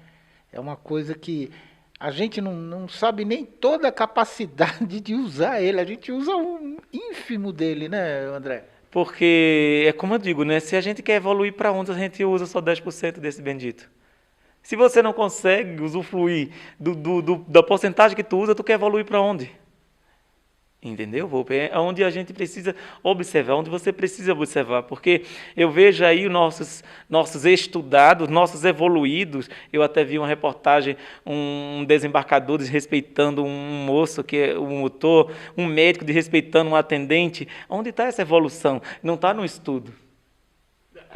É uma coisa que a gente não sabe nem toda a capacidade de usar ele. A gente usa um ínfimo dele, né, André? Porque, é como eu digo, né? Se a gente quer evoluir para onde, a gente usa só 10% desse bendito. Se você não consegue usufruir da porcentagem que tu usa, tu quer evoluir para onde? Entendeu, Volpe? É onde a gente precisa observar, onde você precisa observar, porque eu vejo aí nossos estudados, nossos evoluídos. Eu até vi uma reportagem, um desembarcador desrespeitando um moço, que é um motor, um médico desrespeitando um atendente. Onde está essa evolução? Não está no estudo.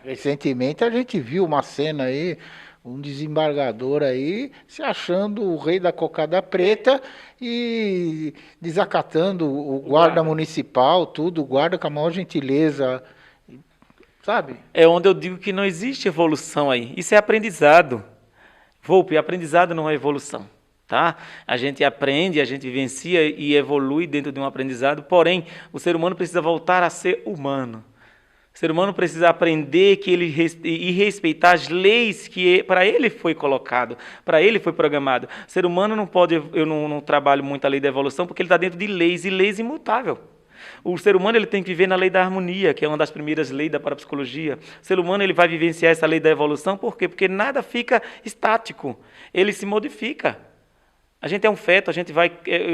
Recentemente a gente viu uma cena aí, um desembargador aí se achando o rei da cocada preta e desacatando o guarda municipal, tudo, o guarda com a maior gentileza, sabe? É onde eu digo que não existe evolução aí. Isso é aprendizado. Volpe, aprendizado não é evolução. Tá? A gente aprende, a gente vivencia e evolui dentro de um aprendizado, porém, o ser humano precisa voltar a ser humano. O ser humano precisa aprender e respeitar as leis que para ele foi colocado, para ele foi programado. O ser humano não pode, eu não trabalho muito a lei da evolução, porque ele está dentro de leis, e leis imutáveis. O ser humano ele tem que viver na lei da harmonia, que é uma das primeiras leis da parapsicologia. O ser humano ele vai vivenciar essa lei da evolução, por quê? Porque nada fica estático, ele se modifica. A gente é um feto, a gente vai,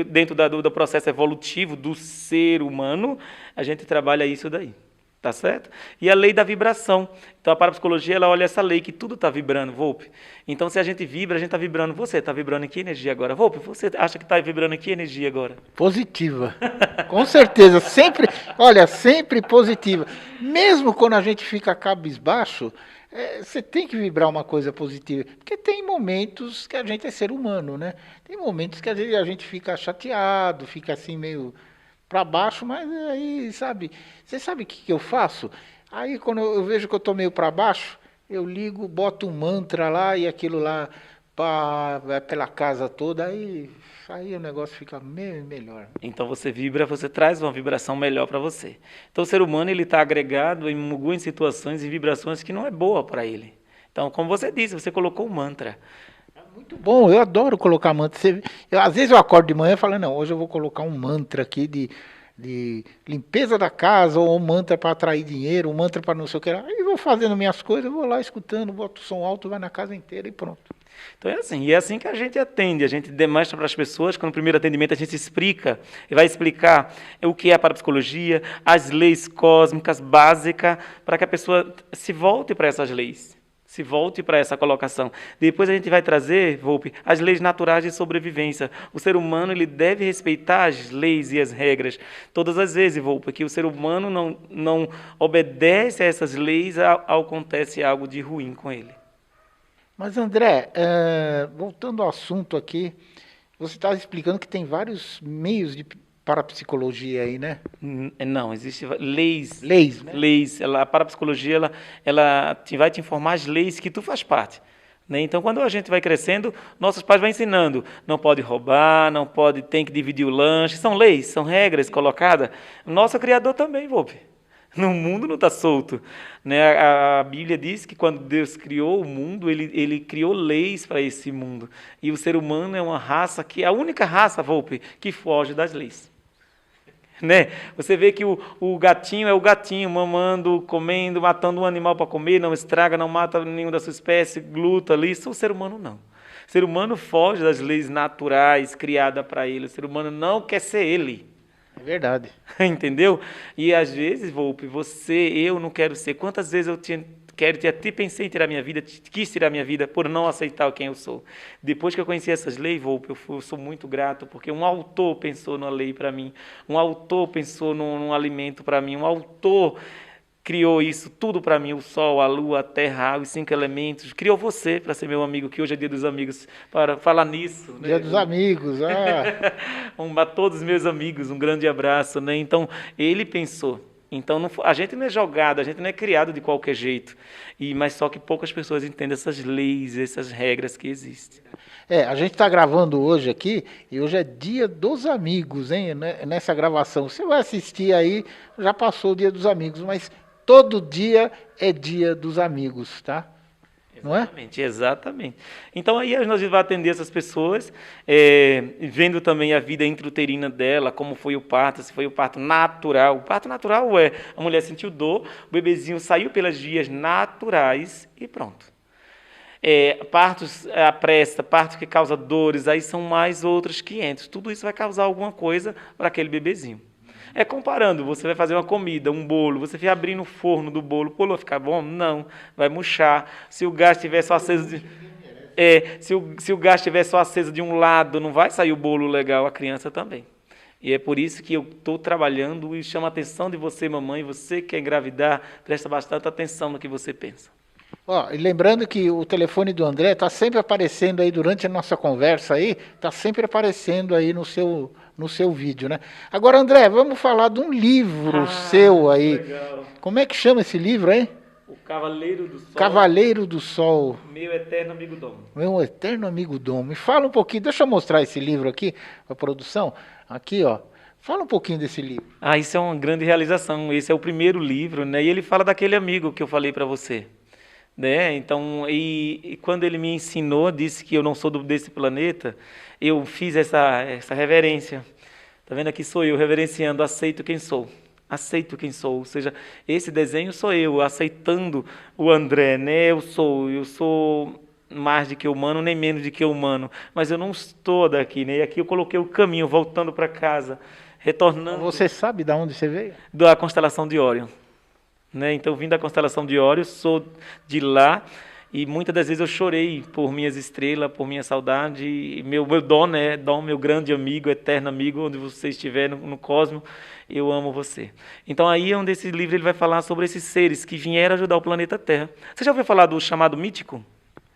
dentro do processo evolutivo do ser humano, a gente trabalha isso daí. Tá certo? E a lei da vibração. Então, a parapsicologia, ela olha essa lei que tudo está vibrando, Volpe. Então, se a gente vibra, a gente está vibrando. Você está vibrando em que energia agora? Volpe, você acha que está vibrando em que energia agora? Positiva. Com certeza. Sempre, olha, sempre positiva. Mesmo quando a gente fica cabisbaixo, você tem que vibrar uma coisa positiva. Porque tem momentos que a gente é ser humano, né? Tem momentos que a gente fica chateado, fica assim meio para baixo, mas aí, sabe, você sabe o que eu faço? Aí quando eu vejo que eu estou meio para baixo, eu ligo, boto um mantra lá e aquilo lá vai pela casa toda, aí o negócio fica melhor. Então você vibra, você traz uma vibração melhor para você. Então o ser humano ele está agregado em algumas situações e vibrações que não é boa para ele. Então, como você disse, você colocou um mantra. Muito bom, eu adoro colocar mantra. Às vezes eu acordo de manhã e falo, não, hoje eu vou colocar um mantra aqui de limpeza da casa, ou um mantra para atrair dinheiro, um mantra para não sei o que lá. Aí vou fazendo minhas coisas, vou lá escutando, boto o som alto, vai na casa inteira e pronto. Então e é assim que a gente atende, a gente demonstra para as pessoas, que no primeiro atendimento a gente explica, e vai explicar o que é a parapsicologia, as leis cósmicas básicas, para que a pessoa se volte para essas leis, se volte para essa colocação. Depois a gente vai trazer, Volpe, as leis naturais de sobrevivência. O ser humano ele deve respeitar as leis e as regras. Todas as vezes, Volpe, que o ser humano não obedece a essas leis, acontece algo de ruim com ele. Mas André, voltando ao assunto aqui, você estava explicando que tem vários meios de parapsicologia aí, né? Não, existem leis. Leis, né? Leis. A parapsicologia ela vai te informar as leis que tu faz parte. Né? Então, quando a gente vai crescendo, nossos pais vão ensinando. Não pode roubar, não pode, tem que dividir o lanche. São leis, são regras colocadas. Nosso Criador também, Volpe. No mundo não está solto. Né? A Bíblia diz que quando Deus criou o mundo, ele criou leis para esse mundo. E o ser humano é uma raça que é a única raça, Volpe, que foge das leis. Né? Você vê que o gatinho é o gatinho, mamando, comendo, matando um animal para comer, não estraga, não mata nenhum da sua espécie, luta ali. Isso o ser humano não. O ser humano foge das leis naturais criadas para ele. O ser humano não quer ser ele. É verdade. Entendeu? E às vezes, Volpe, eu não quero ser. Quantas vezes eu até pensei em tirar minha vida, quis tirar minha vida por não aceitar quem eu sou. Depois que eu conheci essas leis, Volpe, eu sou muito grato, porque um autor pensou numa lei para mim, um autor pensou num alimento para mim, um autor criou isso tudo para mim, o sol, a lua, a terra, os 5 elementos, criou você para ser meu amigo, que hoje é dia dos amigos, para falar nisso. Né? Dia dos amigos, A todos os meus amigos, um grande abraço. Né? Então, ele pensou. Então, a gente não é jogado, a gente não é criado de qualquer jeito. Mas só que poucas pessoas entendem essas leis, essas regras que existem. A gente está gravando hoje aqui, e hoje é dia dos amigos, hein? Nessa gravação. Você vai assistir aí, já passou o dia dos amigos, mas todo dia é dia dos amigos, tá? Não é? Exatamente. Então aí nós vamos atender essas pessoas, vendo também a vida intrauterina dela, como foi o parto, se foi o parto natural. O parto natural é a mulher sentiu dor, o bebezinho saiu pelas vias naturais e pronto. Partos à pressa, partos que causam dores, aí são mais outros 500. Tudo isso vai causar alguma coisa para aquele bebezinho. Comparando, você vai fazer uma comida, um bolo, você vai abrir no forno do bolo, o bolo vai ficar bom? Não, vai murchar. Se o gás estiver só aceso se o gás estiver só aceso de um lado, não vai sair o bolo legal, a criança também. E é por isso que eu estou trabalhando e chamo a atenção de você, mamãe, você que quer engravidar, presta bastante atenção no que você pensa. E lembrando que o telefone do André está sempre aparecendo aí durante a nossa conversa aí, está sempre aparecendo aí no seu vídeo, né? Agora, André, vamos falar de um livro seu aí. Legal. Como é que chama esse livro aí? O Cavaleiro do Sol. Cavaleiro do Sol. Meu eterno amigo Dom. Meu eterno amigo Dom. Me fala um pouquinho, deixa eu mostrar esse livro aqui, a produção. Aqui, ó. Fala um pouquinho desse livro. Isso é uma grande realização. Esse é o primeiro livro, né? E ele fala daquele amigo que eu falei para você. Né? Então, e quando ele me ensinou, disse que eu não sou desse planeta, eu fiz essa reverência. Tá vendo? Aqui sou eu reverenciando, aceito quem sou. Aceito quem sou. Ou seja, esse desenho sou eu, aceitando o André, né? Eu sou mais do que humano, nem menos do que humano. Mas eu não estou daqui, né? E aqui eu coloquei o caminho, voltando para casa, retornando. Você sabe de onde você veio? Da constelação de Órion. Né? Então, vim da constelação de Órion, sou de lá, e muitas das vezes eu chorei por minhas estrelas, por minha saudade, e meu Dom, né? Dom, meu grande amigo, eterno amigo, onde você estiver no cosmos, eu amo você. Então, aí é onde esse livro ele vai falar sobre esses seres que vieram ajudar o planeta Terra. Você já ouviu falar do chamado mítico?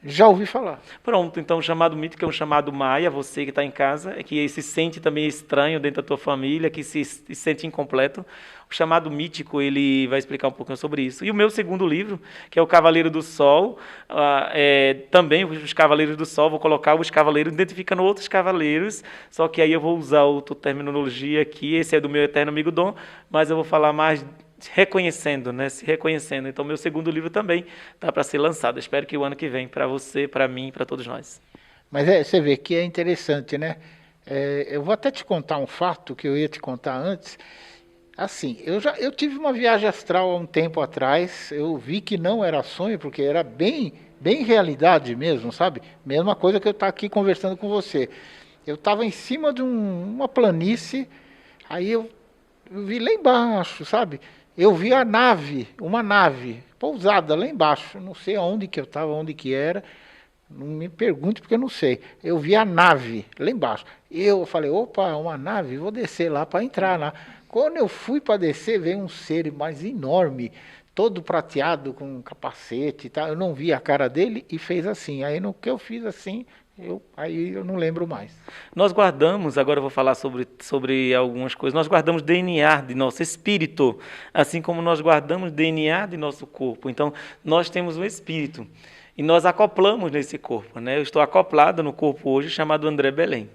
Já ouvi falar. Pronto, então o chamado mítico é um chamado Maia, você que está em casa, que se sente também estranho dentro da tua família, que se sente incompleto. O chamado mítico, ele vai explicar um pouquinho sobre isso. E o meu segundo livro, que é o Cavaleiro do Sol, também os Cavaleiros do Sol, vou colocar os Cavaleiros, identificando outros Cavaleiros, só que aí eu vou usar outra terminologia aqui, esse é do meu eterno amigo Dom, mas eu vou falar mais reconhecendo, né? Se reconhecendo. Então, meu segundo livro também está para ser lançado. Espero que o ano que vem, para você, para mim, para todos nós. Mas você vê que é interessante, né? Eu vou até te contar um fato que eu ia te contar antes. Assim, eu tive uma viagem astral há um tempo atrás. Eu vi que não era sonho, porque era bem realidade mesmo, sabe? Mesma coisa que eu estar aqui conversando com você. Eu estava em cima de uma planície, aí eu vi lá embaixo, sabe? Eu vi a nave, uma nave pousada lá embaixo. Não sei aonde que eu estava, onde que era. Não me pergunte porque eu não sei. Eu vi a nave lá embaixo. Eu falei, opa, uma nave, vou descer lá para entrar lá. Quando eu fui para descer, veio um ser mais enorme, todo prateado com um capacete e tal. Eu não vi a cara dele e fez assim. Aí no que eu fiz assim, aí eu não lembro mais. Nós guardamos, agora eu vou falar sobre algumas coisas, nós guardamos DNA de nosso espírito, assim como nós guardamos DNA de nosso corpo. Então, nós temos um espírito e nós acoplamos nesse corpo, né? Eu estou acoplado no corpo hoje chamado André Belém.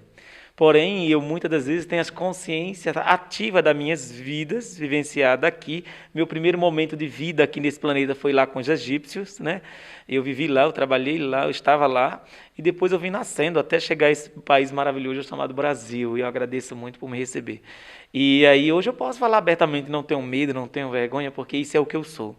Porém, eu muitas das vezes tenho a consciência ativa das minhas vidas, vivenciada aqui. Meu primeiro momento de vida aqui nesse planeta foi lá com os egípcios, né? Eu vivi lá, eu trabalhei lá, eu estava lá. E depois eu vim nascendo até chegar a esse país maravilhoso chamado Brasil. E eu agradeço muito por me receber. E aí hoje eu posso falar abertamente, não tenho medo, não tenho vergonha, porque isso é o que eu sou.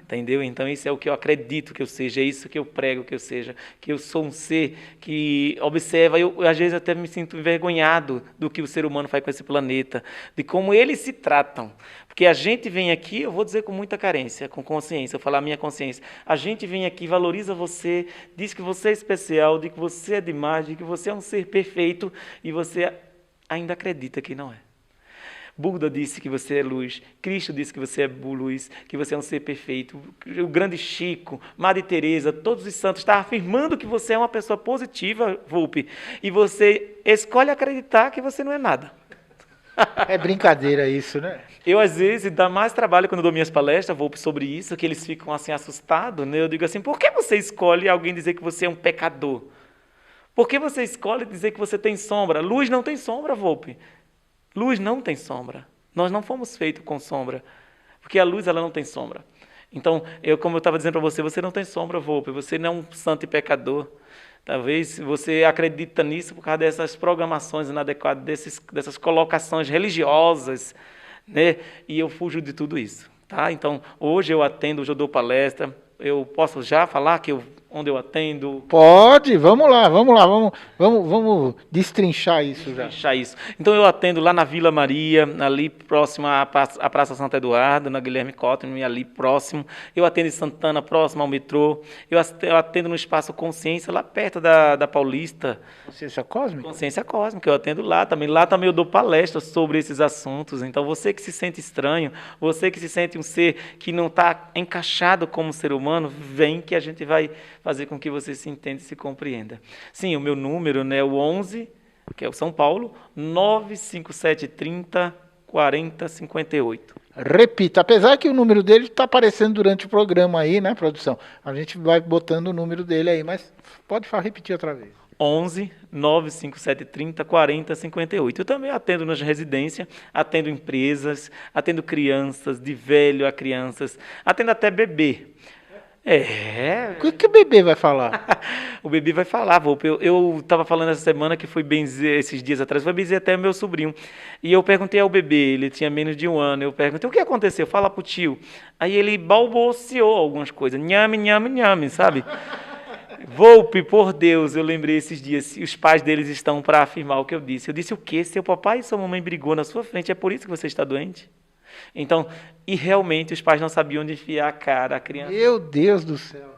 Entendeu? Então isso é o que eu acredito que eu seja, é isso que eu prego que eu seja, que eu sou um ser que observa, eu às vezes até me sinto envergonhado do que o ser humano faz com esse planeta, de como eles se tratam, porque a gente vem aqui, eu vou dizer com muita carência, com consciência, eu falar a minha consciência, a gente vem aqui, valoriza você, diz que você é especial, diz que você é demais, diz que você é um ser perfeito e você ainda acredita que não é. Buda disse que você é luz, Cristo disse que você é luz, que você é um ser perfeito, o grande Chico, Madre Teresa, todos os santos estão afirmando que você é uma pessoa positiva, Volpe, e você escolhe acreditar que você não é nada. É brincadeira isso, né? Eu, às vezes, dá mais trabalho quando eu dou minhas palestras, Volpe, sobre isso, que eles ficam assim assustados, né? Eu digo assim, por que você escolhe alguém dizer que você é um pecador? Por que você escolhe dizer que você tem sombra? Luz não tem sombra, Volpe. Luz não tem sombra. Nós não fomos feitos com sombra. Porque a luz ela não tem sombra. Então, como eu estava dizendo para você, você não tem sombra, Volpe. Você não é um santo e pecador. Talvez você acredita nisso por causa dessas programações inadequadas, dessas colocações religiosas, né? E eu fujo de tudo isso. Tá? Então, hoje eu atendo, hoje eu dou palestra. Eu posso já falar onde eu atendo? Pode, vamos lá, vamos destrinchar isso já. Destrinchar isso. Então eu atendo lá na Vila Maria, ali próximo à Praça Santo Eduardo, na Guilherme Cotton, ali próximo. Eu atendo em Santana, próximo ao metrô. Eu atendo no Espaço Consciência, lá perto da Paulista. Consciência Cósmica? Consciência Cósmica, eu atendo lá também. Lá também eu dou palestras sobre esses assuntos. Então você que se sente estranho, você que se sente um ser que não está encaixado como ser humano, vem que a gente vai fazer com que você se entenda e se compreenda. Sim, o meu número, né, o 11, que é o São Paulo, 95730 4058. Repita, apesar que o número dele está aparecendo durante o programa aí, né, produção? A gente vai botando o número dele aí, mas pode repetir outra vez. 11 95730 4058. Eu também atendo nas residências, atendo empresas, atendo crianças, de velho a crianças, atendo até bebê. O que o bebê vai falar? O bebê vai falar, Volpe. Eu estava falando essa semana que fui benzer, esses dias atrás, foi benzer até meu sobrinho. E eu perguntei ao bebê, ele tinha menos de 1 ano, eu perguntei, o que aconteceu? Fala pro tio. Aí ele balbuciou algumas coisas, nhame, nhame, nhame, sabe? Volpe, por Deus, eu lembrei esses dias, os pais deles estão para afirmar o que eu disse. Eu disse o quê? Seu papai e sua mamãe brigou na sua frente, é por isso que você está doente? Então, e realmente os pais não sabiam onde enfiar a cara, a criança... Meu Deus do céu.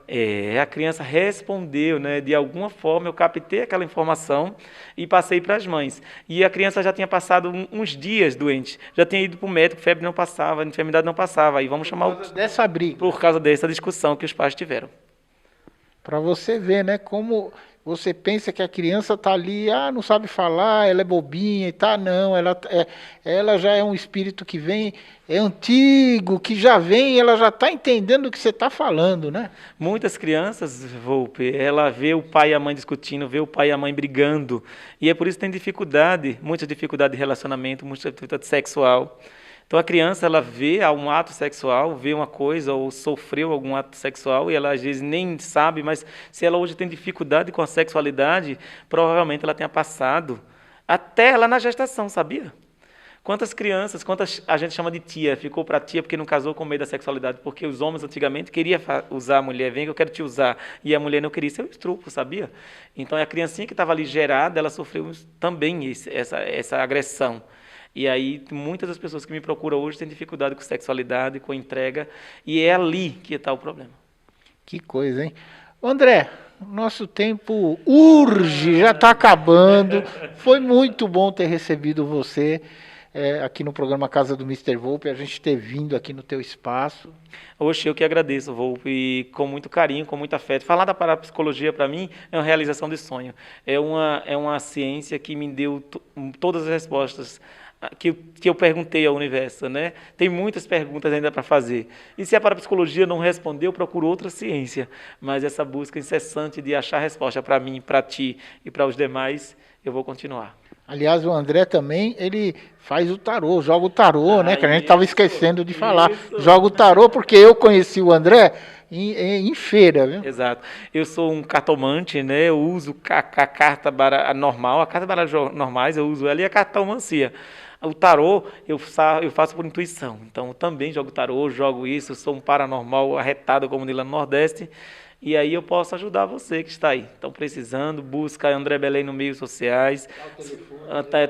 A criança respondeu, né? De alguma forma eu captei aquela informação e passei para as mães. E a criança já tinha passado uns dias doente, já tinha ido para o médico, febre não passava, enfermidade não passava. Aí vamos chamar dessa briga. Por causa dessa discussão que os pais tiveram. Para você ver, né, como você pensa que a criança está ali, não sabe falar, ela é bobinha e tá, não, ela já é um espírito que vem, é antigo, que já vem, ela já está entendendo o que você está falando, né? Muitas crianças, Volpe, ela vê o pai e a mãe discutindo, vê o pai e a mãe brigando, e é por isso que tem dificuldade, muita dificuldade de relacionamento, muita dificuldade sexual. Então a criança, ela vê um ato sexual, vê uma coisa ou sofreu algum ato sexual e ela às vezes nem sabe, mas se ela hoje tem dificuldade com a sexualidade, provavelmente ela tenha passado Até lá na gestação, sabia? Quantas crianças, quantas a gente chama de tia, ficou para tia porque não casou com medo da sexualidade, porque os homens antigamente queriam usar a mulher, vem que eu quero te usar, e a mulher não queria, isso é um estrupo, sabia? Então a criancinha que estava ali gerada, ela sofreu também essa agressão. E aí muitas das pessoas que me procuram hoje têm dificuldade com sexualidade, com entrega, e é ali que está o problema. Que coisa, hein? André, nosso tempo urge, já está acabando. Foi muito bom ter recebido você aqui no programa Casa do Mister Volpe, a gente ter vindo aqui no teu espaço. Oxe, eu que agradeço, Volpe, e com muito carinho, com muito afeto. Falar da parapsicologia, para mim, é uma realização de sonho. É uma ciência que me deu todas as respostas que eu perguntei ao universo, né? Tem muitas perguntas ainda para fazer. E se a parapsicologia não responder, eu procuro outra ciência. Mas essa busca incessante de achar resposta para mim, para ti e para os demais, eu vou continuar. Aliás, o André também, ele faz o tarô, joga o tarô, né? Que a gente estava esquecendo de falar. Joga o tarô porque eu conheci o André em feira, viu? Exato. Eu sou um cartomante, né? Eu uso a carta normal, a carta baralho normais, eu uso ela e a cartomancia. O tarô eu faço por intuição. Então, eu também jogo tarô, jogo isso, eu sou um paranormal arretado, como diz lá no Nordeste. E aí eu posso ajudar você que está aí. Estão precisando, busca André Belém nos meios sociais.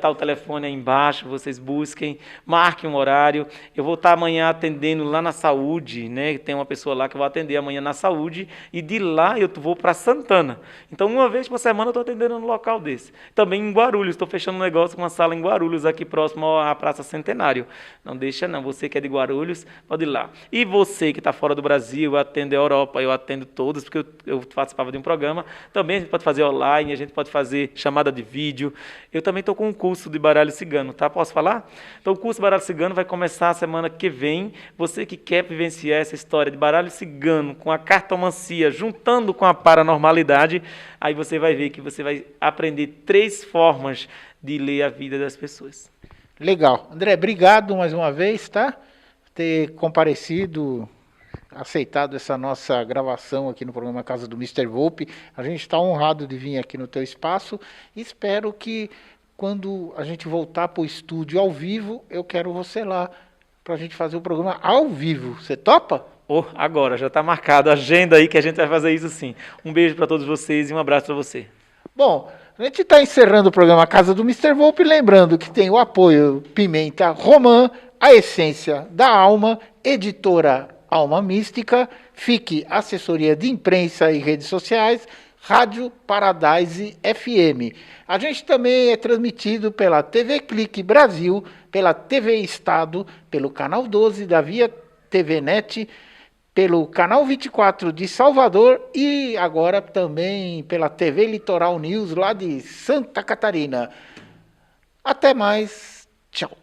Tá o telefone aí embaixo, vocês busquem, marquem um horário. Eu vou estar amanhã atendendo lá na Saúde, né? Tem uma pessoa lá que eu vou atender amanhã na Saúde. E de lá eu vou para Santana. Então, uma vez por semana eu estou atendendo no local desse. Também em Guarulhos, estou fechando um negócio com uma sala em Guarulhos, aqui próximo à Praça Centenário. Não deixa não, você que é de Guarulhos, pode ir lá. E você que está fora do Brasil, eu atendo a Europa, eu atendo todos, porque eu participava de um programa. Também a gente pode fazer online, a gente pode fazer chamada de vídeo. Eu também estou com um curso de baralho cigano, tá? Posso falar? Então o curso de baralho cigano vai começar a semana que vem. Você que quer vivenciar essa história de baralho cigano com a cartomancia, juntando com a paranormalidade, aí você vai ver que você vai aprender 3 formas de ler a vida das pessoas. Legal. André, obrigado mais uma vez, tá? Ter comparecido, aceitado essa nossa gravação aqui no programa Casa do Mister Volpe. A gente está honrado de vir aqui no teu espaço. Espero que quando a gente voltar para o estúdio ao vivo, eu quero você lá para a gente fazer o programa ao vivo. Você topa? Agora, já está marcado. Agenda aí que a gente vai fazer isso sim. Um beijo para todos vocês e um abraço para você. Bom, a gente está encerrando o programa Casa do Mister Volpe, lembrando que tem o apoio Pimenta Romã, a essência da alma, editora Alma Mística, FIC, assessoria de imprensa e redes sociais, Rádio Paradise FM. A gente também é transmitido pela TV Clique Brasil, pela TV Estado, pelo canal 12 da Via TV Net, pelo canal 24 de Salvador e agora também pela TV Litoral News lá de Santa Catarina. Até mais, tchau.